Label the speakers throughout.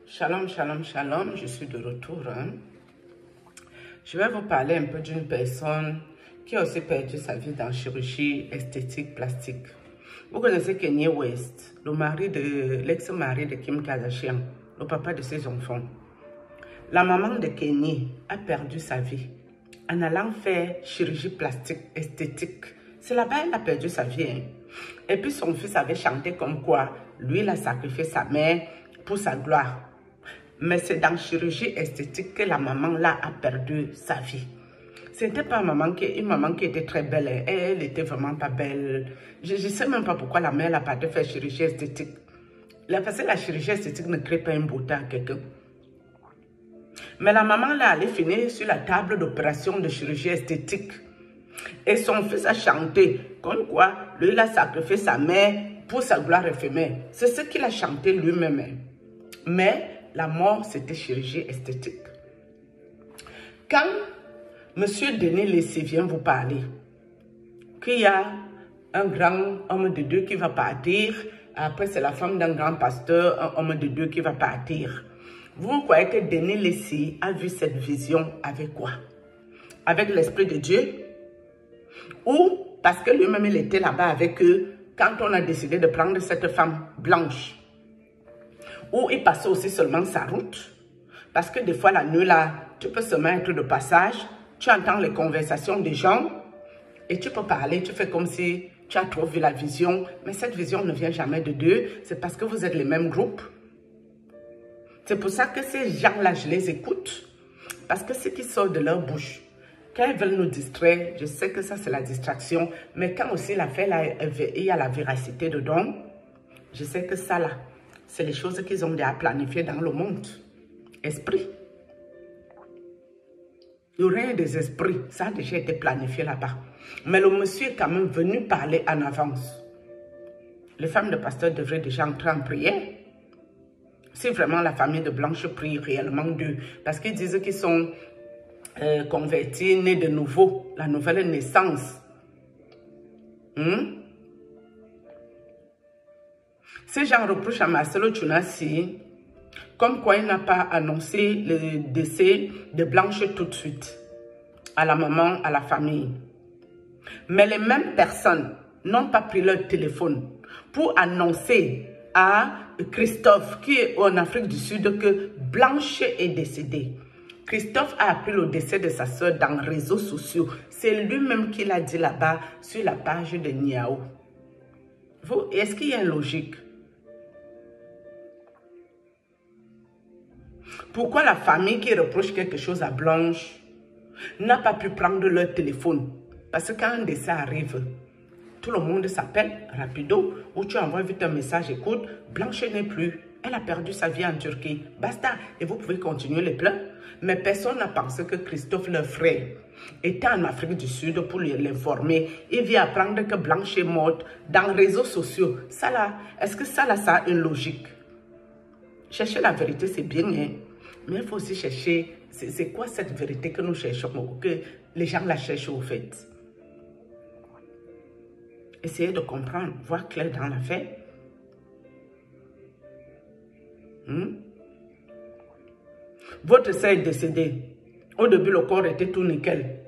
Speaker 1: Shalom, shalom, shalom, je suis de retour. Je vais vous parler un peu d'une personne qui a aussi perdu sa vie dans la chirurgie esthétique plastique. Vous connaissez Kanye West, l'ex-mari de Kim Kardashian, le papa de ses enfants. La maman de Kanye a perdu sa vie en allant faire chirurgie plastique esthétique. C'est là-bas qu'elle a perdu sa vie. Et puis son fils avait chanté comme quoi, lui, il a sacrifié sa mère pour sa gloire. Mais c'est dans la chirurgie esthétique que la maman là a perdu sa vie. Ce n'était pas une maman qui était très belle. Elle était vraiment pas belle. Je ne sais même pas pourquoi la mère n'a pas fait chirurgie esthétique. Parce que la chirurgie esthétique ne crée pas une beauté à quelqu'un. Mais la maman là allait finir sur la table d'opération de chirurgie esthétique. Et son fils a chanté comme quoi lui il a sacrifié sa mère pour sa gloire éphémère. C'est ce qu'il a chanté lui-même. Mais la mort, c'était chirurgie esthétique. Quand M. Denis Laissy vient vous parler, qu'il y a un grand homme de Dieu qui va partir, après c'est la femme d'un grand pasteur, un homme de Dieu qui va partir. Vous croyez que Denis Laissy a vu cette vision avec quoi? Avec l'Esprit de Dieu? Ou parce que lui-même il était là-bas avec eux quand on a décidé de prendre cette femme blanche? Ou il passait aussi seulement sa route. Parce que des fois, la nuit, là, tu peux se mettre de passage, tu entends les conversations des gens et tu peux parler, tu fais comme si tu as trop vu la vision. Mais cette vision ne vient jamais de Dieu. C'est parce que vous êtes les mêmes groupes. C'est pour ça que ces gens-là, je les écoute. Parce que ce qui sort de leur bouche, quand ils veulent nous distraire, je sais que ça, c'est la distraction. Mais quand aussi l'affaire, là, il y a la véracité dedans, je sais que ça, là, c'est les choses qu'ils ont déjà planifiées dans le monde. Esprit. Le règne des esprits, ça a déjà été planifié là-bas. Mais le monsieur est quand même venu parler en avance. Les femmes de pasteur devraient déjà entrer en prière. Si vraiment la famille de Blanche prie réellement Dieu. Parce qu'ils disent qu'ils sont convertis, nés de nouveau. La nouvelle naissance. Ces gens reprochent à Marcelo Tchounassi comme quoi il n'a pas annoncé le décès de Blanche tout de suite à la maman, à la famille. Mais les mêmes personnes n'ont pas pris leur téléphone pour annoncer à Christophe, qui est en Afrique du Sud, que Blanche est décédée. Christophe a appris le décès de sa soeur dans les réseaux sociaux. C'est lui-même qui l'a dit là-bas sur la page de Niao. Est-ce qu'il y a une logique? Pourquoi la famille qui reproche quelque chose à Blanche n'a pas pu prendre leur téléphone? Parce que quand un décès arrive, tout le monde s'appelle rapido, ou tu envoies vite un message, écoute, Blanche n'est plus, elle a perdu sa vie en Turquie, basta, et vous pouvez continuer les pleurs. Mais personne n'a pensé que Christophe, leur frère, était en Afrique du Sud pour l'informer. Il vient apprendre que Blanche est morte dans les réseaux sociaux. Ça là, est-ce que ça là, ça a une logique? Chercher la vérité, c'est bien, hein? Mais il faut aussi chercher, c'est quoi cette vérité que nous cherchons, que les gens la cherchent au fait. Essayez de comprendre, voir clair dans l'affaire. Votre sœur est décédée. Au début, le corps était tout nickel.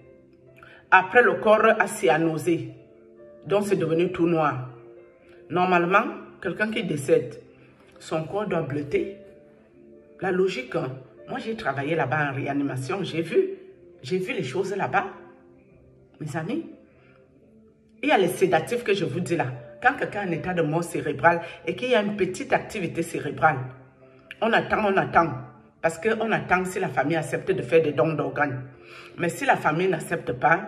Speaker 1: Après, le corps a cyanosé. Donc, c'est devenu tout noir. Normalement, quelqu'un qui décède, son corps doit bleuter. La logique, hein? Moi j'ai travaillé là-bas en réanimation, j'ai vu les choses là-bas. Mes amis, il y a les sédatifs que je vous dis là. Quand quelqu'un est en état de mort cérébrale et qu'il y a une petite activité cérébrale, on attend. Parce qu'on attend si la famille accepte de faire des dons d'organes. Mais si la famille n'accepte pas,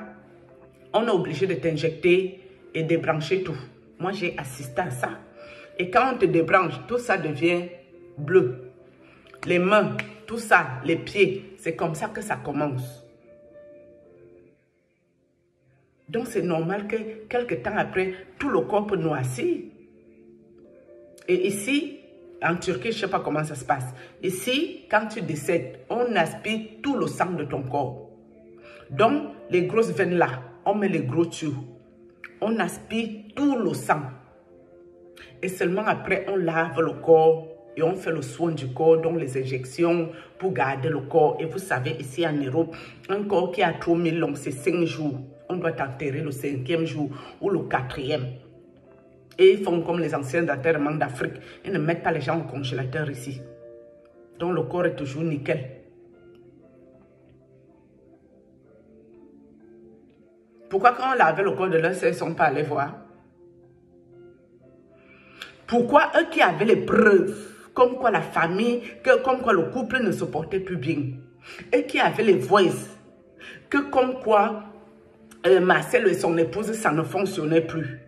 Speaker 1: on est obligé de t'injecter et débrancher tout. Moi j'ai assisté à ça. Et quand on te débranche, tout ça devient bleu. Les mains, tout ça, les pieds, c'est comme ça que ça commence. Donc c'est normal que quelque temps après, tout le corps peut noircir. Et ici, en Turquie, je ne sais pas comment ça se passe. Ici, quand tu décèdes, on aspire tout le sang de ton corps. Donc, les grosses veines là, on met les gros tuyaux. On aspire tout le sang. Et seulement après, on lave le corps et on fait le soin du corps, donc les injections pour garder le corps. Et vous savez, ici en Europe, un corps qui a trop mis long, c'est 5 jours. On doit enterrer le 5e jour ou le 4e. Et ils font comme les anciens d'enterrement d'Afrique. Ils ne mettent pas les gens au congélateur ici. Donc le corps est toujours nickel. Pourquoi quand on lavait le corps de leur sœur, ils ne sont pas allés voir? Pourquoi eux qui avaient les preuves, comme quoi la famille, comme quoi le couple ne se portait plus bien, eux qui avaient les voices, que comme quoi Marcel et son épouse, ça ne fonctionnait plus.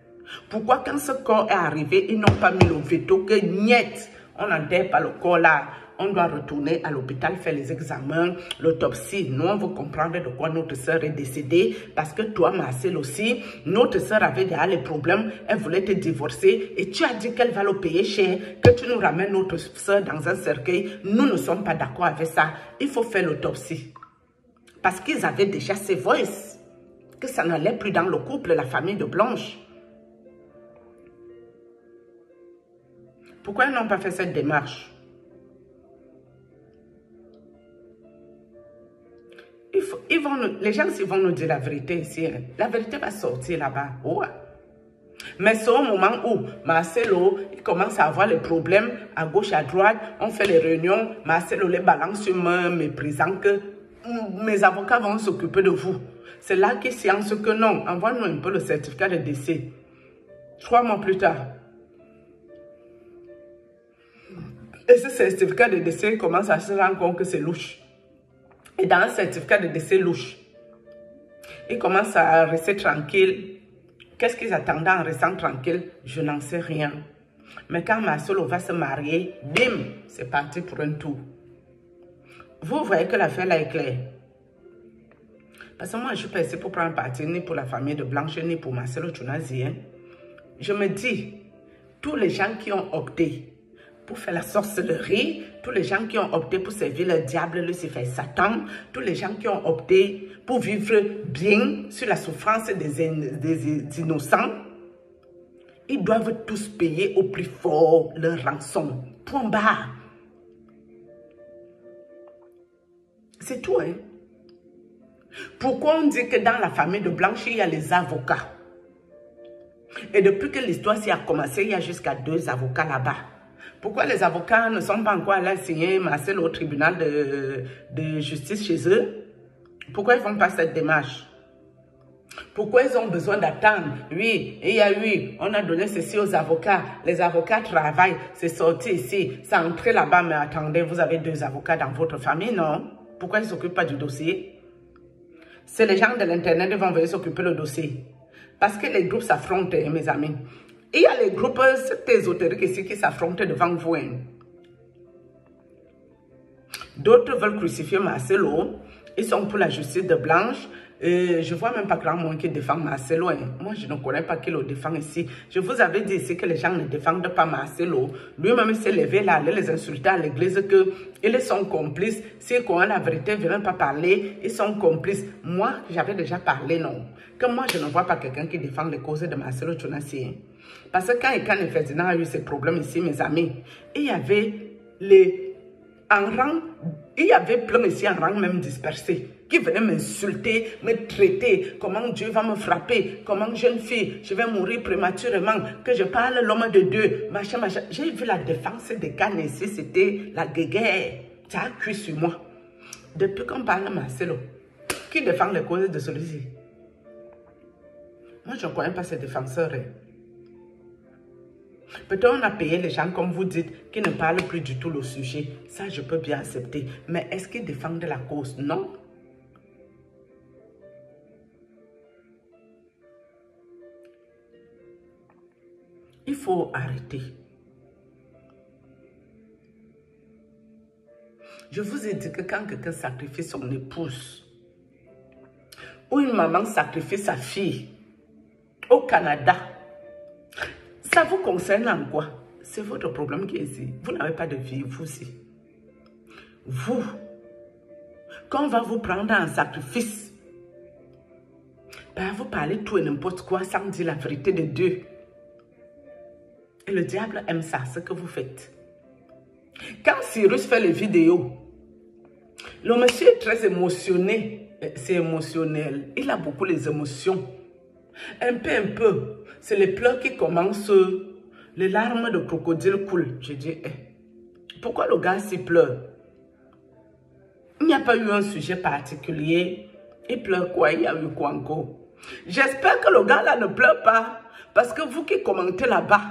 Speaker 1: Pourquoi quand ce corps est arrivé, ils n'ont pas mis le veto que niet, on n'enterre pas le corps là. On doit retourner à l'hôpital, faire les examens, l'autopsie. Nous, on veut comprendre de quoi notre soeur est décédée. Parce que toi, Marcel aussi, notre soeur avait déjà les problèmes. Elle voulait te divorcer. Et tu as dit qu'elle va le payer cher. Que tu nous ramènes notre soeur dans un cercueil. Nous ne sommes pas d'accord avec ça. Il faut faire l'autopsie. Parce qu'ils avaient déjà ces voices. Que ça n'allait plus dans le couple, la famille de Blanche. Pourquoi ils n'ont pas fait cette démarche? Les gens vont nous dire la vérité ici. Hein. La vérité va sortir là-bas. Ouais. Mais c'est au moment où Marcelo il commence à avoir les problèmes à gauche, à droite, on fait les réunions, Marcelo les balance sur moi, méprisant que mes avocats vont s'occuper de vous. C'est là qu'ils science que non, envoie-nous un peu le certificat de décès. 3 mois plus tard. Et ce certificat de décès commence à se rendre compte que c'est louche. Et dans un certificat de décès louche, ils commencent à rester tranquilles. Qu'est-ce qu'ils attendaient en restant tranquilles? Je n'en sais rien. Mais quand Marcelo va se marier, bim, c'est parti pour un tour. Vous voyez que l'affaire là est claire. Parce que moi, je suis pas ici pour prendre parti ni pour la famille de Blanche, ni pour Marcelo Tchounazi. Hein. Je me dis, tous les gens qui ont opté pour faire la sorcellerie, tous les gens qui ont opté pour servir le diable, Lucifer, Satan, tous les gens qui ont opté pour vivre bien sur la souffrance des innocents, ils doivent tous payer au plus fort leur rançon. Point barre. C'est tout, hein. Pourquoi on dit que dans la famille de Blanche, il y a les avocats? Et depuis que l'histoire s'y a commencé, il y a jusqu'à 2 avocats là-bas. Pourquoi les avocats ne sont pas encore allés signer Marcel au tribunal de justice chez eux? Pourquoi ils ne font pas cette démarche? Pourquoi ils ont besoin d'attendre? Oui, il y a eu, on a donné ceci aux avocats. Les avocats travaillent, c'est sorti ici, c'est entré là-bas, mais attendez, vous avez 2 avocats dans votre famille, non? Pourquoi ils ne s'occupent pas du dossier? C'est les gens de l'Internet qui vont venir s'occuper du dossier. Parce que les groupes s'affrontent, mes amis. Il y a les groupes ésotériques ici qui s'affrontent devant vous. Hein. D'autres veulent crucifier Marcelo. Ils sont pour la justice de Blanche. Je ne vois même pas grand monde qui défend Marcelo. Hein. Moi, je ne connais pas qui le défend ici. Je vous avais dit ici que les gens ne défendent pas Marcelo. Lui-même s'est levé là, aller les insulter à l'église qu'ils sont complices. Si la vérité ne vient pas parler, ils sont complices. Moi, j'avais déjà parlé, non. Que moi, je ne vois pas quelqu'un qui défend les causes de Marcelo Tchounazi. Hein. Parce que quand Ekan et Ferdinand a eu ces problèmes ici, mes amis, il y avait il y avait plein ici en rang même dispersé qui venaient m'insulter, me traiter, comment Dieu va me frapper, comment jeune fille, je vais mourir prématurément, que je parle l'homme de Dieu, machin, machin. J'ai vu la défense des Cannes ici, c'était la guéguerre. Ça a cuit sur moi. Depuis qu'on parle de Marcelo, qui défend les causes de celui-ci? Moi, je ne connais pas ces défenseurs. Hein. Peut-être on a payé les gens, comme vous dites, qui ne parlent plus du tout le sujet. Ça, je peux bien accepter. Mais est-ce qu'ils défendent la cause? Non. Il faut arrêter. Je vous ai dit que quand quelqu'un sacrifie son épouse, ou une maman sacrifie sa fille au Canada, ça vous concerne en quoi? C'est votre problème qui est ici. Vous n'avez pas de vie, vous aussi. Vous, quand on va vous prendre en sacrifice, ben vous parlez tout et n'importe quoi sans dire la vérité de Dieu. Et le diable aime ça, ce que vous faites. Quand Cyrus fait les vidéos, le monsieur est très émotionné. C'est émotionnel. Il a beaucoup les émotions. Un peu. C'est les pleurs qui commencent. Les larmes de crocodile coulent. Je dis, pourquoi le gars s'y pleure? Il n'y a pas eu un sujet particulier. Il pleure quoi? Il y a eu quoi encore? J'espère que le gars là ne pleure pas. Parce que vous qui commentez là-bas,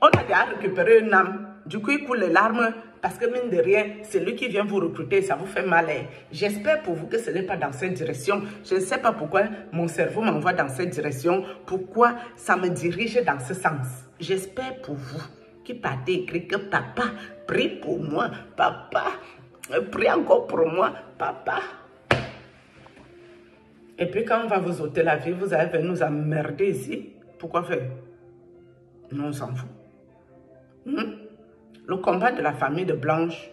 Speaker 1: on a déjà récupéré une âme. Du coup, il coule les larmes. Parce que mine de rien, c'est lui qui vient vous recruter. Ça vous fait mal. J'espère pour vous que ce n'est pas dans cette direction. Je ne sais pas pourquoi mon cerveau m'envoie dans cette direction. Pourquoi ça me dirige dans ce sens. J'espère pour vous qui partez écrit que papa, prie pour moi. Papa, prie encore pour moi. Papa. Et puis quand on va vous ôter la vie, vous allez venir nous emmerder ici. Pourquoi faire? Non, on s'en fout. Le combat de la famille de Blanche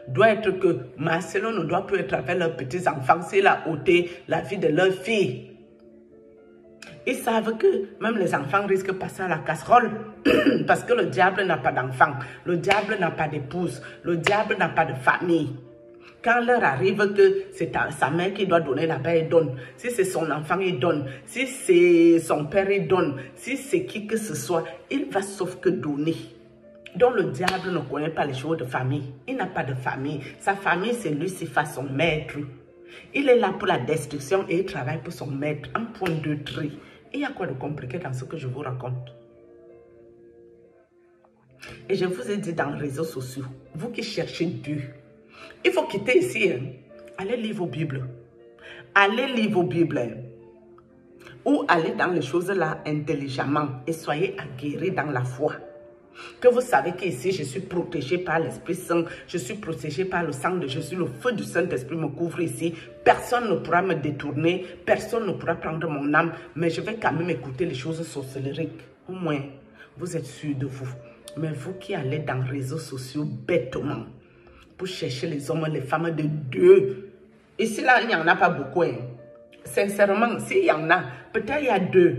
Speaker 1: doit être que Marcelo ne doit plus être avec leurs petits-enfants s'il a ôté la vie de leur fille. Ils savent que même les enfants risquent de passer à la casserole parce que le diable n'a pas d'enfant, le diable n'a pas d'épouse, le diable n'a pas de famille. Quand l'heure arrive que c'est sa mère qui doit donner la paix, il donne. Si c'est son enfant, il donne. Si c'est son père, il donne. Si c'est qui que ce soit, il va sauf que donner. Donc le diable ne connaît pas les choses de famille. Il n'a pas de famille. Sa famille, c'est Lucifer, son maître. Il est là pour la destruction et il travaille pour son maître. Un point de tri. Il y a quoi de compliqué dans ce que je vous raconte? Et je vous ai dit dans les réseaux sociaux, vous qui cherchez Dieu, il faut quitter ici. Allez lire vos Bibles. Allez lire vos Bibles. Ou allez dans les choses là intelligemment et soyez aguerris dans la foi. Que vous savez qu'ici, je suis protégé par l'Esprit Saint, je suis protégé par le sang de Jésus, le feu du Saint-Esprit me couvre ici. Personne ne pourra me détourner, personne ne pourra prendre mon âme, mais je vais quand même écouter les choses sorcelleriques. Au moins, vous êtes sûr de vous. Mais vous qui allez dans les réseaux sociaux bêtement, pour chercher les hommes, les femmes de Dieu, ici là, il n'y en a pas beaucoup. Sincèrement, s'il y en a, peut-être il y a 2.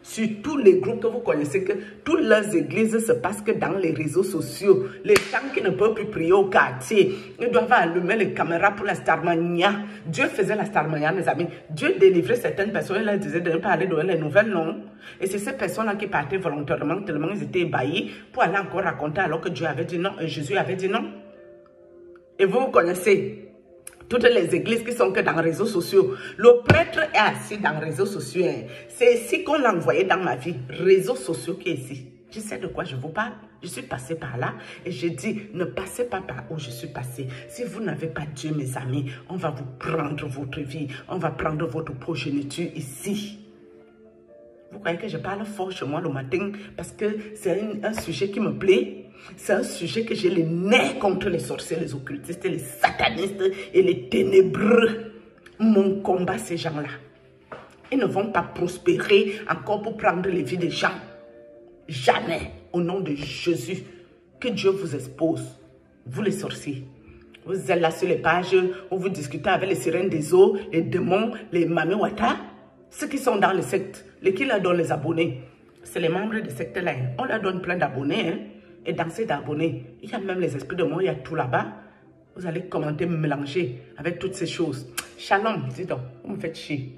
Speaker 1: Sur tous les groupes que vous connaissez, que toutes leurs églises se passent que dans les réseaux sociaux. Les gens qui ne peuvent plus prier au quartier, ils doivent allumer les caméras pour la Starmania. Dieu faisait la Starmania, mes amis. Dieu délivrait certaines personnes, il leur disait de ne pas aller donner les nouvelles, non. Et c'est ces personnes-là qui partaient volontairement, tellement ils étaient ébahis, pour aller encore raconter alors que Dieu avait dit non, et Jésus avait dit non. Et vous connaissez toutes les églises qui sont que dans les réseaux sociaux. Le prêtre est assis dans les réseaux sociaux. C'est ici qu'on l'a envoyé dans ma vie. Réseaux sociaux qui est ici. Je sais de quoi je vous parle. Je suis passée par là et je dis, ne passez pas par où je suis passée. Si vous n'avez pas Dieu, mes amis, on va vous prendre votre vie. On va prendre votre progéniture ici. Vous croyez que je parle fort chez moi le matin parce que c'est un sujet qui me plaît? C'est un sujet que j'ai les nerfs contre les sorciers, les occultistes, les satanistes et les ténébreux. Mon combat, ces gens-là. Ils ne vont pas prospérer encore pour prendre les vies des gens. Jamais. Au nom de Jésus. Que Dieu vous expose. Vous les sorciers. Vous êtes là sur les pages où vous discutez avec les sirènes des eaux, les démons, les mamiwata. Ceux qui sont dans les sectes, qui leur donnent les abonnés, c'est les membres des sectes-là. On leur donne plein d'abonnés. Et dans ces abonnés, il y a même les esprits de mort, il y a tout là-bas. Vous allez commenter, me mélanger avec toutes ces choses. Shalom, dis donc, vous me faites chier.